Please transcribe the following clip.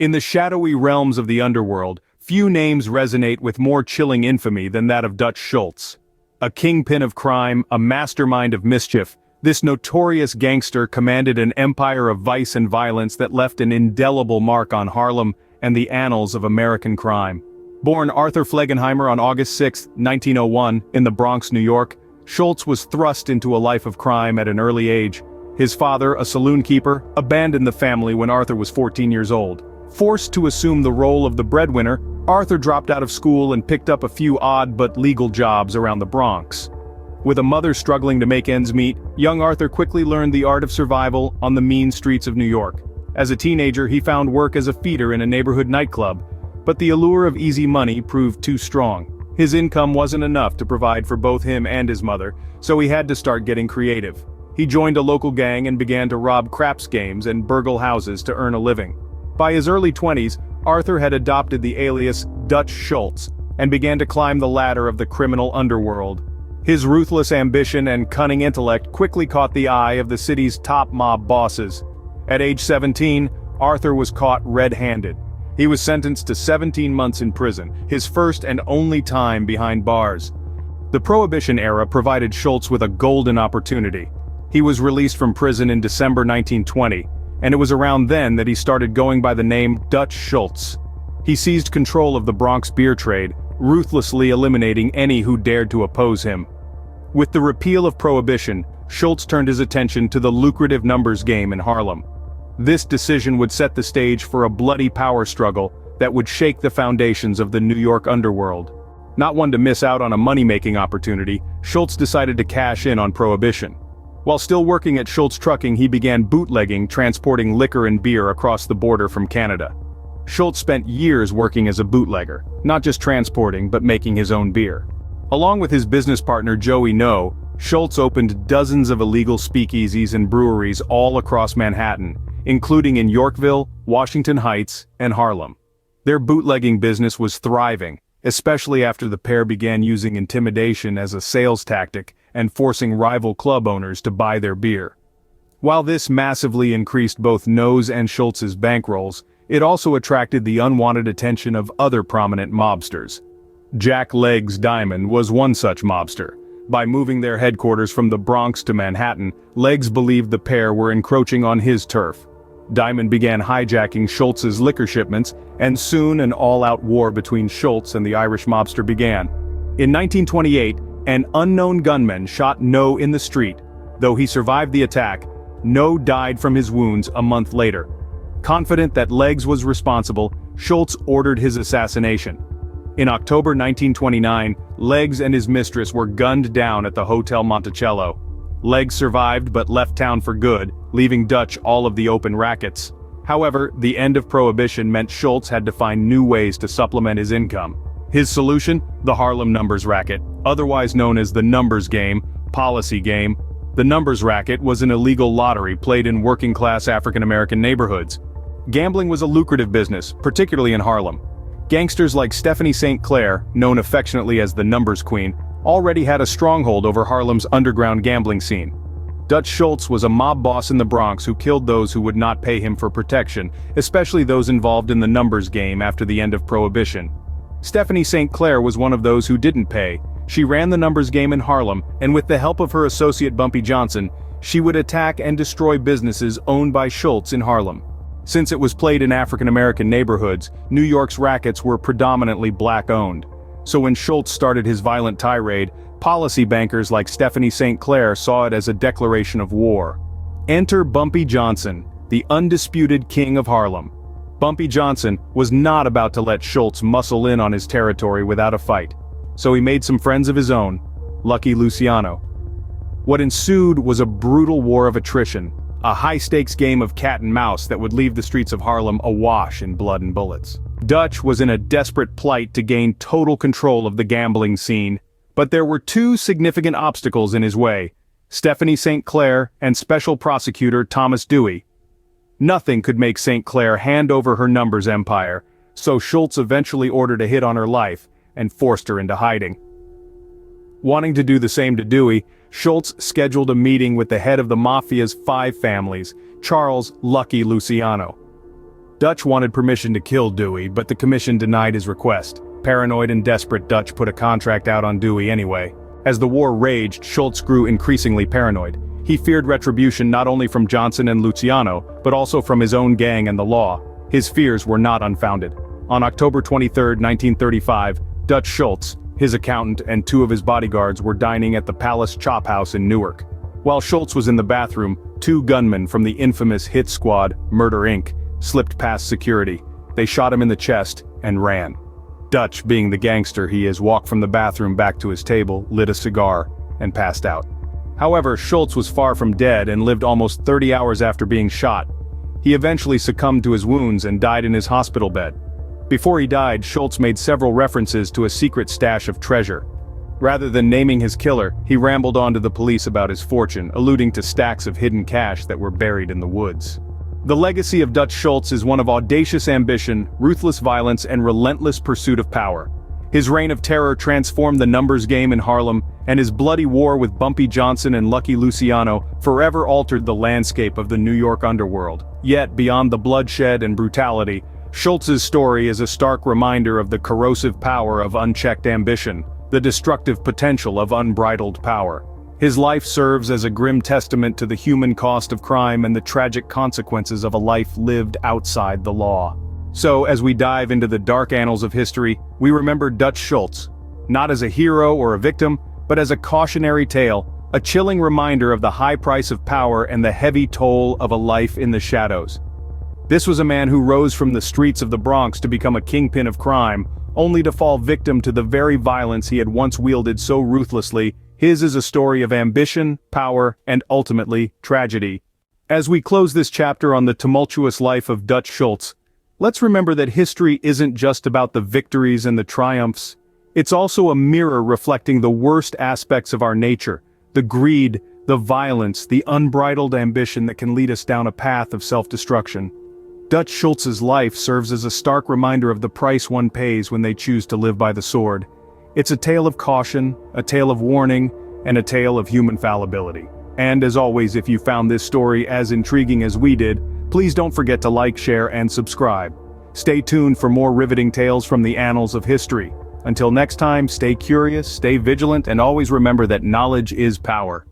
In the shadowy realms of the underworld, few names resonate with more chilling infamy than that of Dutch Schultz. A kingpin of crime, a mastermind of mischief, this notorious gangster commanded an empire of vice and violence that left an indelible mark on Harlem and the annals of American crime. Born Arthur Flegenheimer on August 6, 1901, in the Bronx, New York, Schultz was thrust into a life of crime at an early age. His father, a saloon keeper, abandoned the family when Arthur was 14 years old. Forced to assume the role of the breadwinner, Arthur dropped out of school and picked up a few odd but legal jobs around the Bronx. With a mother struggling to make ends meet, young Arthur quickly learned the art of survival on the mean streets of New York. As a teenager, he found work as a feeder in a neighborhood nightclub, but the allure of easy money proved too strong. His income wasn't enough to provide for both him and his mother, so he had to start getting creative. He joined a local gang and began to rob craps games and burgle houses to earn a living. By his early 20s, Arthur had adopted the alias Dutch Schultz and began to climb the ladder of the criminal underworld. His ruthless ambition and cunning intellect quickly caught the eye of the city's top mob bosses. At age 17, Arthur was caught red-handed. He was sentenced to 17 months in prison, his first and only time behind bars. The Prohibition Era provided Schultz with a golden opportunity. He was released from prison in December 1920, and it was around then that he started going by the name Dutch Schultz. He seized control of the Bronx beer trade, ruthlessly eliminating any who dared to oppose him. With the repeal of Prohibition, Schultz turned his attention to the lucrative numbers game in Harlem. This decision would set the stage for a bloody power struggle that would shake the foundations of the New York underworld. Not one to miss out on a money-making opportunity, Schultz decided to cash in on Prohibition. While still working at Schultz Trucking, he began bootlegging, transporting liquor and beer across the border from Canada. Schultz spent years working as a bootlegger, not just transporting but making his own beer. Along with his business partner Joey No, Schultz opened dozens of illegal speakeasies and breweries all across Manhattan, including in Yorkville, Washington Heights, and Harlem. Their bootlegging business was thriving, especially after the pair began using intimidation as a sales tactic and forcing rival club owners to buy their beer. While this massively increased both No's and Schultz's bankrolls, it also attracted the unwanted attention of other prominent mobsters. Jack Legs Diamond was one such mobster. By moving their headquarters from the Bronx to Manhattan, Legs believed the pair were encroaching on his turf. Diamond began hijacking Schultz's liquor shipments, and soon an all-out war between Schultz and the Irish mobster began. In 1928, an unknown gunman shot No in the street. Though he survived the attack, No died from his wounds a month later. Confident that Legs was responsible, Schultz ordered his assassination. In October 1929, Legs and his mistress were gunned down at the Hotel Monticello. Legs survived but left town for good, leaving Dutch all of the open rackets. However, the end of Prohibition meant Schultz had to find new ways to supplement his income. His solution? The Harlem numbers racket, otherwise known as the numbers game, policy game. The numbers racket was an illegal lottery played in working-class African-American neighborhoods. Gambling was a lucrative business, particularly in Harlem. Gangsters like Stephanie St. Clair, known affectionately as the Numbers Queen, already had a stronghold over Harlem's underground gambling scene. Dutch Schultz was a mob boss in the Bronx who killed those who would not pay him for protection, especially those involved in the numbers game after the end of Prohibition. Stephanie St. Clair was one of those who didn't pay. She ran the numbers game in Harlem, and with the help of her associate Bumpy Johnson, she would attack and destroy businesses owned by Schultz in Harlem. Since it was played in African-American neighborhoods, New York's rackets were predominantly black-owned. So when Schultz started his violent tirade, policy bankers like Stephanie St. Clair saw it as a declaration of war. Enter Bumpy Johnson, the undisputed king of Harlem. Bumpy Johnson was not about to let Schultz muscle in on his territory without a fight. So he made some friends of his own, Lucky Luciano. What ensued was a brutal war of attrition, a high-stakes game of cat and mouse that would leave the streets of Harlem awash in blood and bullets. Dutch was in a desperate plight to gain total control of the gambling scene, but there were two significant obstacles in his way: Stephanie St. Clair and Special Prosecutor Thomas Dewey. Nothing could make St. Clair hand over her numbers empire, so Schultz eventually ordered a hit on her life and forced her into hiding. Wanting to do the same to Dewey, Schultz scheduled a meeting with the head of the Mafia's 5 families, Charles "Lucky" Luciano. Dutch wanted permission to kill Dewey, but the commission denied his request. Paranoid and desperate, Dutch put a contract out on Dewey anyway. As the war raged, Schultz grew increasingly paranoid. He feared retribution not only from Johnson and Luciano, but also from his own gang and the law. His fears were not unfounded. On October 23, 1935, Dutch Schultz, his accountant and two of his bodyguards were dining at the Palace Chop House in Newark. While Schultz was in the bathroom, two gunmen from the infamous hit squad, Murder Inc., slipped past security. They shot him in the chest and ran. Dutch, being the gangster he is, walked from the bathroom back to his table, lit a cigar, and passed out. However, Schultz was far from dead and lived almost 30 hours after being shot. He eventually succumbed to his wounds and died in his hospital bed. Before he died, Schultz made several references to a secret stash of treasure. Rather than naming his killer, he rambled on to the police about his fortune, alluding to stacks of hidden cash that were buried in the woods. The legacy of Dutch Schultz is one of audacious ambition, ruthless violence, and relentless pursuit of power. His reign of terror transformed the numbers game in Harlem, and his bloody war with Bumpy Johnson and Lucky Luciano forever altered the landscape of the New York underworld. Yet, beyond the bloodshed and brutality, Schultz's story is a stark reminder of the corrosive power of unchecked ambition, the destructive potential of unbridled power. His life serves as a grim testament to the human cost of crime and the tragic consequences of a life lived outside the law. So, as we dive into the dark annals of history, we remember Dutch Schultz, not as a hero or a victim, but as a cautionary tale, a chilling reminder of the high price of power and the heavy toll of a life in the shadows. This was a man who rose from the streets of the Bronx to become a kingpin of crime, only to fall victim to the very violence he had once wielded so ruthlessly. His is a story of ambition, power, and ultimately, tragedy. As we close this chapter on the tumultuous life of Dutch Schultz, let's remember that history isn't just about the victories and the triumphs. It's also a mirror reflecting the worst aspects of our nature, the greed, the violence, the unbridled ambition that can lead us down a path of self-destruction. Dutch Schultz's life serves as a stark reminder of the price one pays when they choose to live by the sword. It's a tale of caution, a tale of warning, and a tale of human fallibility. And as always, if you found this story as intriguing as we did, please don't forget to like, share, and subscribe. Stay tuned for more riveting tales from the annals of history. Until next time, stay curious, stay vigilant, and always remember that knowledge is power.